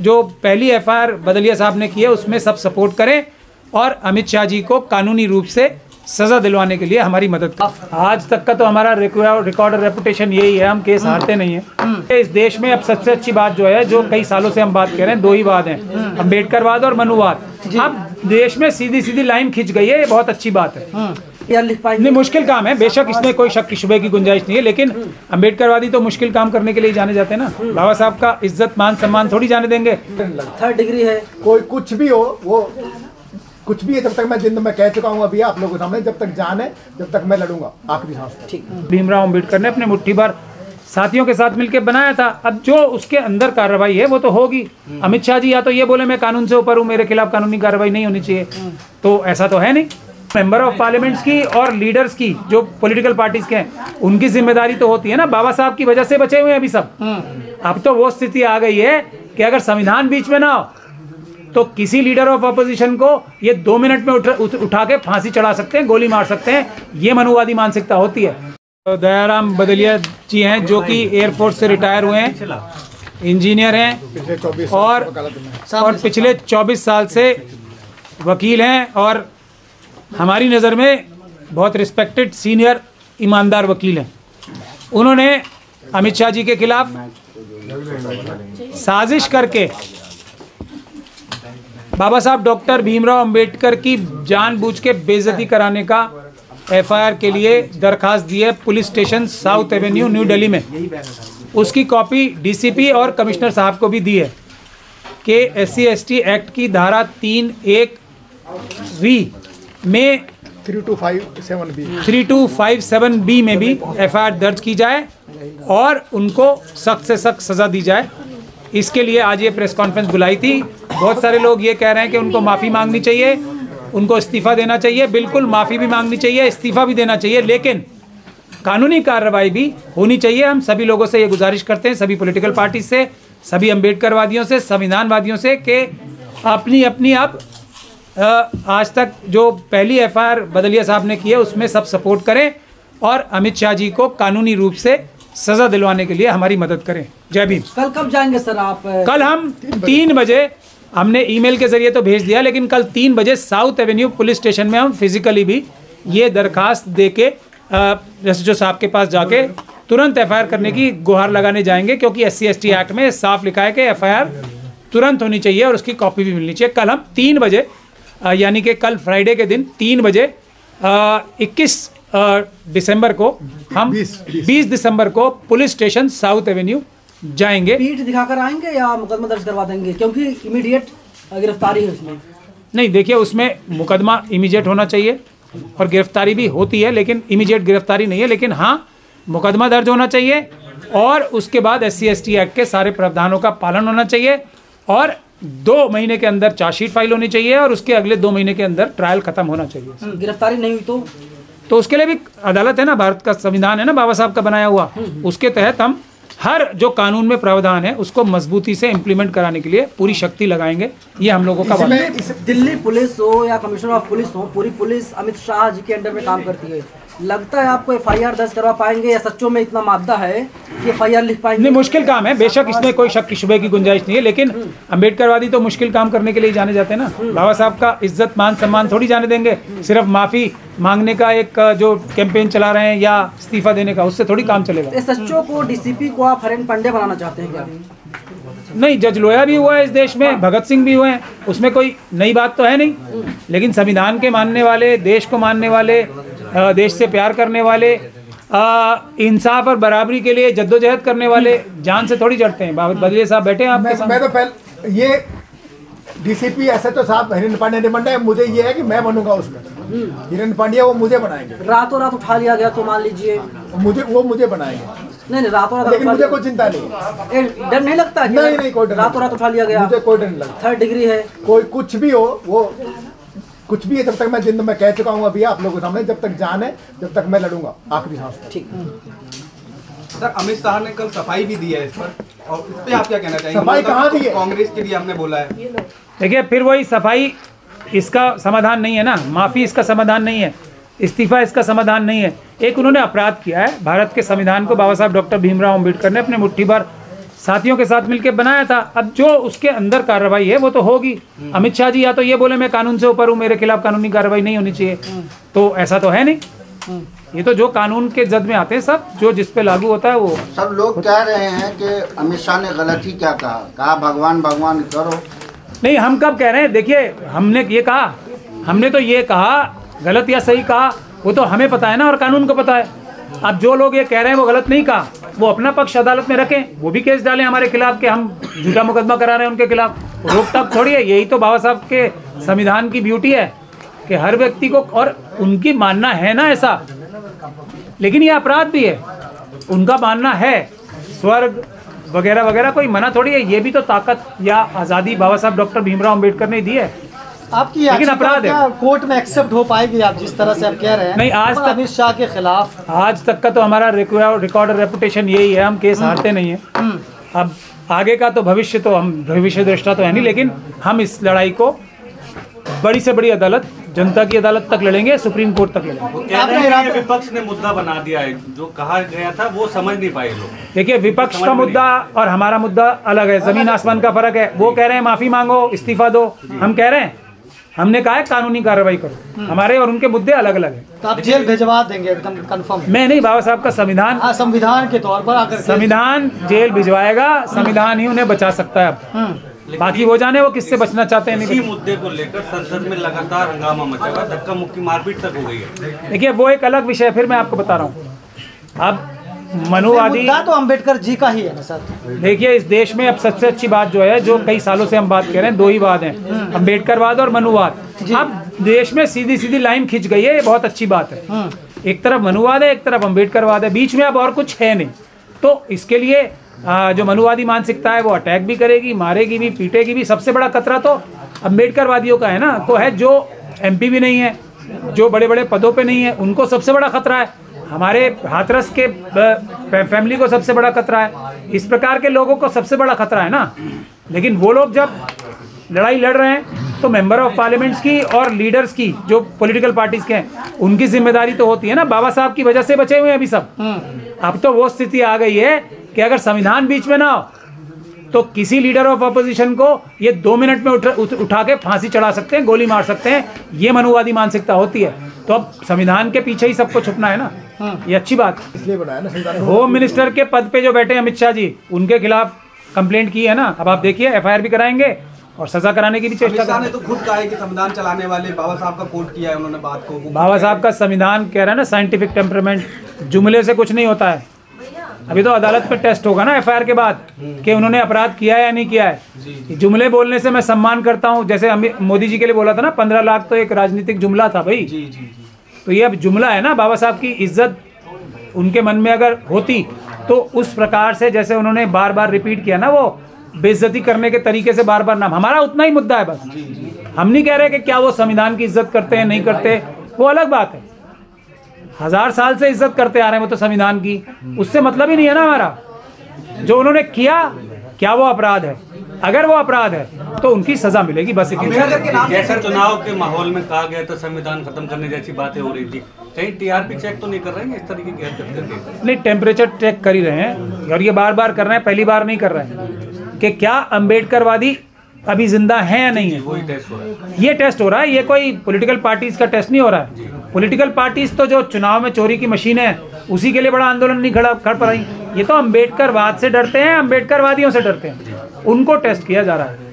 जो पहली एफआईआर बदलिया साहब ने की है उसमें सब सपोर्ट करें और अमित शाह जी को कानूनी रूप से सजा दिलवाने के लिए हमारी मदद करें। आज तक का तो हमारा रिकॉर्ड और रेपुटेशन यही है, हम केस हारते नहीं है। इस देश में अब सबसे अच्छी बात जो है, जो कई सालों से हम बात कर रहे हैं, दो ही बात हैं, अम्बेडकरवाद और मनुवाद। अब देश में सीधी सीधी लाइन खिंच गई है, ये बहुत अच्छी बात है। नहीं, मुश्किल काम है बेशक, इसमें कोई शक की शुबे की गुंजाइश नहीं है, लेकिन अम्बेडकरवादी तो मुश्किल काम करने के लिए जाने जाते हैं ना। बाबा साहब का इज्जत मान सम्मान थोड़ी जाने देंगे। 3rd डिग्री है, कोई कुछ भी हो, वो कुछ भी है, जब तक मैं जिंदा मैं कह चुका हूँ अभी आप लोगों के सामने, जब तक जान है जब तक मैं लड़ूंगा आखिरी सांस तक। भीमराव अम्बेडकर ने अपने मुट्ठी भर साथियों के साथ मिलकर बनाया था। अब जो उसके अंदर कार्रवाई है वो तो होगी। अमित शाह जी या तो ये बोले मैं कानून से ऊपर हूँ, मेरे खिलाफ कानूनी कार्रवाई नहीं होनी चाहिए, तो ऐसा तो है नहीं। मेंबर ऑफ पार्लियामेंट्स की और लीडर्स की, जो पॉलिटिकल पार्टीज के हैं, उनकी जिम्मेदारी तो होती है ना। बाबा साहब की वजह से बचे हुए हैं अभी सब। अब तो वो स्थिति आ गई है कि अगर संविधान बीच में ना हो तो किसी लीडर ऑफ अपोजिशन को ये 2 मिनट में उठा के फांसी चढ़ा सकते हैं, गोली मार सकते हैं। ये मनुवादी मानसिकता होती है। तो दयाराम बदलिया जी हैं जो कि एयरफोर्स से रिटायर हुए हैं, इंजीनियर हैं और पिछले 24 साल से वकील हैं और हमारी नज़र में बहुत रिस्पेक्टेड सीनियर ईमानदार वकील हैं। उन्होंने अमित शाह जी के खिलाफ साजिश करके बाबा साहब डॉक्टर भीमराव अंबेडकर की जानबूझ के बेइज्जती कराने का एफआईआर के लिए दरखास्त दी है police station south Avenue new Delhi में। उसकी कॉपी डीसीपी और कमिश्नर साहब को भी दी है कि SC/ST एक्ट की धारा 3(1)(v) में 3257B में भी एफआईआर दर्ज की जाए और उनको सख्त से सख्त सजा दी जाए। इसके लिए आज ये प्रेस कॉन्फ्रेंस बुलाई थी। बहुत सारे लोग ये कह रहे हैं कि उनको माफ़ी मांगनी चाहिए, उनको इस्तीफ़ा देना चाहिए। बिल्कुल, माफ़ी भी मांगनी चाहिए, इस्तीफ़ा भी देना चाहिए, लेकिन कानूनी कार्रवाई भी होनी चाहिए। हम सभी लोगों से ये गुजारिश करते हैं, सभी पॉलिटिकल पार्टी से, सभी अम्बेडकरवादियों से, संविधानवादियों से, कि अपनी अपनी आप आज तक जो पहली एफआईआर बदलिया साहब ने की है उसमें सब सपोर्ट करें और अमित शाह जी को कानूनी रूप से सजा दिलवाने के लिए हमारी मदद करें। जय भीम। कल कब जाएंगे सर आप? कल हम 3 बजे, हमने ईमेल के जरिए तो भेज दिया, लेकिन कल 3 बजे साउथ एवेन्यू पुलिस स्टेशन में हम फिजिकली भी ये दरखास्त दे के SHO साहब के पास जाके तुरंत एफआईआर करने की गुहार लगाने जाएंगे, क्योंकि SC/ST एक्ट में साफ लिखा है कि एफआईआर तुरंत होनी चाहिए और उसकी कॉपी भी मिलनी चाहिए। कल हम 3 बजे यानी कि कल फ्राइडे के दिन 3 बजे 21 दिसंबर को हम 20 दिसंबर को पुलिस स्टेशन साउथ एवेन्यू जाएंगे। पीठ दिखाकर आएंगे या मुकदमा दर्ज करवा देंगे, क्योंकि इमीडिएट गिरफ्तारी है उसमें? नहीं, देखिए, उसमें मुकदमा इमीडिएट होना चाहिए और गिरफ्तारी भी होती है, लेकिन इमीडिएट गिरफ्तारी नहीं है, लेकिन हाँ मुकदमा दर्ज होना चाहिए और उसके बाद SC/ST एक्ट के सारे प्रावधानों का पालन होना चाहिए और 2 महीने के अंदर चार्जशीट फाइल होनी चाहिए और उसके अगले 2 महीने के अंदर ट्रायल खत्म होना चाहिए। गिरफ्तारी नहीं हुई तो उसके लिए भी अदालत है ना, भारत का संविधान है ना बाबा साहब का बनाया हुआ, उसके तहत हम हर जो कानून में प्रावधान है उसको मजबूती से इम्प्लीमेंट कराने के लिए पूरी शक्ति लगाएंगे। ये हम लोगों का वादा है। दिल्ली पुलिस हो या कमिश्नर ऑफ पुलिस हो, पूरी पुलिस अमित शाह जी के अंडर में काम करती है। लगता है आपको FIR दर्ज करवा पाएंगे या सच्चों में इतना मादा है कि FIR लिख पाएंगे? नहीं, मुश्किल काम है बेशक, इसमें कोई शक की शुबे की गुंजाइश नहीं है, लेकिन अम्बेडकरवादी तो मुश्किल काम करने के लिए जाने जाते हैं ना। बाबा साहब का इज्जत मान सम्मान थोड़ी जाने देंगे सिर्फ माफ़ी मांगने का एक जो कैंपेन चला रहे हैं या इस्तीफा देने का, उससे थोड़ी काम चलेगा। SHO को, DCP को आप हरेन पांडे बनाना चाहते हैं क्या? नहीं, जज लोया भी हुआ है इस देश में, भगत सिंह भी हुए हैं, उसमें कोई नई बात तो है नहीं, लेकिन संविधान के मानने वाले, देश को मानने वाले, देश से प्यार करने वाले, इंसाफ और बराबरी के लिए जद्दोजहद करने वाले जान से थोड़ी जड़ते हैं। बदलिया साहब बैठे हैं आपके सामने। मैं तो पहले ये DCP SHO साहब हिरेन पांड्या ने बनना है, मुझे ये है कि मैं बनूंगा उसमें। हिरेन पांड्या वो मुझे बनाएंगे। रातों रात उठा लिया गया तो मान लीजिए मुझे बनाएंगे। नहीं, रातों रात, लेकिन मुझे कोई चिंता नहीं, डर नहीं लगता? नहीं, कोई डर, रातों रात उठा लिया गया, मुझे कोई डर नहीं लगता। 3rd डिग्री है, कोई कुछ भी हो, वो कुछ भी है, जब तक मैं जिंदा मैं कह चुका हूँ अभी आप लोगों के सामने, जब तक जान है जब तक मैं लड़ूंगा आखिरी सांस तक। ठीक। सर, अमित शाह ने कल सफाई भी दी है इस पर, और इस पे आप क्या कहना चाहेंगे? सफाई कहाँ दी है? कांग्रेस के लिए हमने बोला है। देखिए, फिर वही सफाई इसका समाधान नहीं है ना, माफ़ी इसका समाधान नहीं है, इस्तीफा इसका समाधान नहीं है। एक उन्होंने अपराध किया है, भारत के संविधान को बाबा साहब डॉक्टर भीमराव अम्बेडकर ने अपने मुट्ठी भर साथियों के साथ मिलकर बनाया था। अब जो उसके अंदर कार्रवाई है वो तो होगी। अमित शाह जी या तो ये बोले मैं कानून से ऊपर हूँ, मेरे खिलाफ कानूनी कार्रवाई नहीं होनी चाहिए, तो ऐसा तो है नहीं। ये तो जो कानून के जद में आते हैं सब, जो जिस पे लागू होता है वो। सब लोग कह रहे हैं कि अमित शाह ने गलत ही क्या कहा भगवान भगवान करो। नहीं, हम कब कह रहे हैं, देखिए हमने ये कहा, हमने तो ये कहा, गलत या सही कहा वो तो हमें पता है ना, और कानून को पता है। अब जो लोग ये कह रहे हैं वो गलत नहीं कहा, वो अपना पक्ष अदालत में रखें, वो भी केस डालें हमारे खिलाफ कि हम झूठा मुकदमा करा रहे हैं उनके खिलाफ। रोक टोक थोड़ी है, यही तो बाबा साहब के संविधान की ब्यूटी है कि हर व्यक्ति को, और उनकी मानना है ना ऐसा, लेकिन ये अपराध भी है, उनका मानना है स्वर्ग वगैरह वगैरह, कोई मना थोड़ी है। ये भी तो ताकत या आज़ादी बाबा साहब डॉक्टर भीमराव अम्बेडकर ने दी है। आपकी लेकिन अपराध है, कोर्ट में एक्सेप्ट हो पाएगी आप जिस तरह से आप कह रहे हैं? नहीं, आज तक अमित शाह के खिलाफ आज तक का तो हमारा रिकॉर्ड और रेपुटेशन यही है, हम केस हारते नहीं है। अब आगे का तो भविष्य तो हम भविष्य दृष्टा तो है नहीं, लेकिन हम इस लड़ाई को बड़ी से बड़ी अदालत, जनता की अदालत तक लड़ेंगे, सुप्रीम कोर्ट तक लड़ेंगे। कह रहे हैं कि विपक्ष ने मुद्दा बना दिया है, जो कहा गया था वो समझ नहीं पाए लोग। देखिए, विपक्ष का मुद्दा और हमारा मुद्दा अलग है, जमीन आसमान का फर्क है। वो कह रहे हैं माफी मांगो, इस्तीफा दो, हम कह रहे हैं, हमने कहा है कानूनी कार्रवाई करो। हमारे और उनके मुद्दे अलग अलग हैं। तो आप जेल भिजवा देंगे एकदम कंफर्म? मैं नहीं, बाबा साहब का संविधान, संविधान के तौर पर अगर संविधान जेल भिजवाएगा, संविधान ही उन्हें बचा सकता है। अब बाकी वो जाने वो किससे बचना चाहते हैं। इसी मुद्दे को लेकर संसद में लगातार हंगामा मचा हुआ, धक्का मुक्की मारपीट तक हो गई है। देखिए, वो एक अलग विषय है, फिर मैं आपको बता रहा हूँ। अब मनुवादी मुद्दा तो अम्बेडकर जी का ही है ना सर। देखिए, इस देश में अब सबसे अच्छी बात जो है, जो कई सालों से हम बात कर रहे हैं, दो ही वाद हैं, अम्बेडकरवाद और मनुवाद। अब देश में सीधी सीधी लाइन खिंच गई है, ये बहुत अच्छी बात है। एक तरफ मनुवाद है, एक तरफ अम्बेडकरवाद है, बीच में अब और कुछ है नहीं। तो इसके लिए जो मनुवादी मानसिकता है वो अटैक भी करेगी, मारेगी भी, पीटेगी भी। सबसे बड़ा खतरा तो अम्बेडकरवादियों का है ना, तो है जो एमपी भी नहीं है, जो बड़े बड़े पदों पे नहीं है, उनको सबसे बड़ा खतरा है। हमारे हाथरस के फैमिली को सबसे बड़ा खतरा है। इस प्रकार के लोगों को सबसे बड़ा खतरा है ना। लेकिन वो लोग जब लड़ाई लड़ रहे हैं तो मेंबर ऑफ पार्लियामेंट्स की और लीडर्स की, जो पॉलिटिकल पार्टीज के हैं, उनकी जिम्मेदारी तो होती है ना। बाबा साहब की वजह से बचे हुए हैं अभी सब। अब तो वो स्थिति आ गई है कि अगर संविधान बीच में ना हो तो किसी लीडर ऑफ अपोजिशन को ये 2 मिनट में उठा के फांसी चढ़ा सकते हैं, गोली मार सकते हैं। ये मनुवादी मानसिकता होती है। तो अब संविधान के पीछे ही सबको छुपना है ना, ये अच्छी बात है। इसलिए बनाया ना संविधान। होम मिनिस्टर के पद पे जो बैठे अमित शाह जी, उनके खिलाफ कंप्लेंट की है ना। अब आप देखिए, एफआईआर भी कराएंगे और सजा कराने की भी चेष्टा अमित शाह ने करेंगे। तो खुद कहा है कि संविधान चलाने वाले बाबा साहब का कोट किया है उन्होंने बात को। बाबा साहब का संविधान कह रहा है ना, साइंटिफिक टेम्परामेंट, जुमले से कुछ नहीं होता है। अभी तो अदालत में टेस्ट होगा ना एफआईआर के बाद कि उन्होंने अपराध किया है या नहीं किया है। जुमले बोलने से मैं सम्मान करता हूँ, जैसे मोदी जी के लिए बोला था ना 15 लाख तो एक राजनीतिक जुमला था भाई। तो ये अब जुमला है ना। बाबा साहब की इज्जत उनके मन में अगर होती तो उस प्रकार से, जैसे उन्होंने बार बार रिपीट किया ना, वो बेइज्जती करने के तरीके से बार बार नाम, हमारा उतना ही मुद्दा है बस। हम नहीं कह रहे कि क्या वो संविधान की इज्जत करते हैं नहीं करते, वो अलग बात है। 1000 साल से इज्जत करते आ रहे हैं वो तो संविधान की, उससे मतलब ही नहीं है ना हमारा। जो उन्होंने किया, क्या वो अपराध है? अगर वो अपराध है तो उनकी सजा मिलेगी, बस इतनी। जैसे चुनाव के माहौल में कहा गया था संविधान खत्म करने जैसी बातें हो रही थी, कहीं टीआरपी चेक तो नहीं कर रहे हैं इस तरीके की हरकत करके? नहीं, टेम्परेचर चेक कर ही रहे हैं, और ये बार बार कर रहे हैं, पहली बार नहीं कर रहे हैं कि क्या अम्बेडकरवादी अभी जिंदा है या नहीं है। वही टेस्ट हो रहा है, ये टेस्ट हो रहा है, ये कोई पॉलिटिकल पार्टीज का टेस्ट नहीं हो रहा है। पॉलिटिकल पार्टीज तो जो चुनाव में चोरी की मशीन है, उसी के लिए बड़ा आंदोलन नहीं खड़ पा रही। ये तो अम्बेडकरवाद से डरते हैं, अम्बेडकरवादियों से डरते हैं, उनको टेस्ट किया जा रहा है।